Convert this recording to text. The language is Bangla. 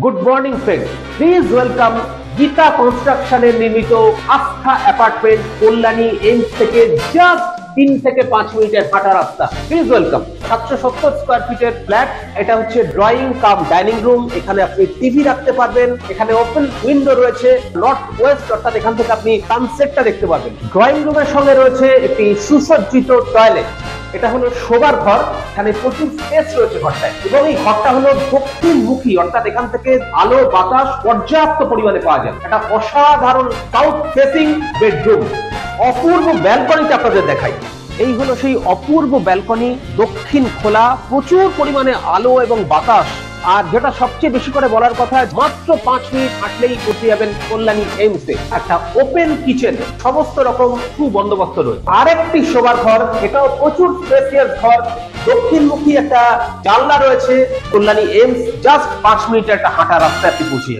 Good morning friends, please welcome Gita কনস্ট্রাকশনের নির্মিত আস্থা অ্যাপার্টমেন্ট, কল্যাণী এইমস থেকে জাস্ট 3 থেকে 5 মিনিটের হাঁটা রাস্তা। Please welcome. 770 স্কোয়ার ফিটের ফ্ল্যাট। এটা হচ্ছে ড্রয়িং কাম ডাইনিং রুম। এখানে আপনি টিভি রাখতে পারবেন। এখানে ওপেন উইন্ডো রয়েছে নর্থ ওয়েস্ট, অর্থাৎ এখান থেকে আপনি সানসেটটা দেখতে পাবেন। ড্রয়িং রুমের সঙ্গে রয়েছে একটি সুসজ্জিত টয়লেট। এটা হলো শোবার ঘর। এখানে প্রচুর স্পেস রয়েছে ঘরটায়, এবং এই ঘরটা হলো দক্ষিণমুখী, অর্থাৎ এখান থেকে আলো বাতাস পর্যাপ্ত পরিমাণে পাওয়া যায়। একটা অসাধারণ সাউথ ফেসিং বেডরুম। অপূর্ব ব্যালকনিটা আপনাদের দেখাই। এই হলো সেই অপূর্ব ব্যালকনি, দক্ষিণ খোলা, প্রচুর পরিমাণে আলো এবং বাতাস। আর যেটা সবচেয়ে বেশি করে বলার কথা, মাত্র 5 মিনিট হাঁটলেই পৌঁছে যাবেন কল্যাণী এইমসে। একটা ওপেন কিচেন, সমস্ত রকম সুবন্দোবস্ত রয়েছে। আরেকটি শোবার ঘর, এটাও প্রচুর স্পেসিয়াস ঘর। দক্ষিণমুখী একটা জানলা রয়েছে। কল্যাণী এইমস জাস্ট 5 মিনিটের একটা হাঁটা রাস্তায় আপনি পৌঁছে যাবেন।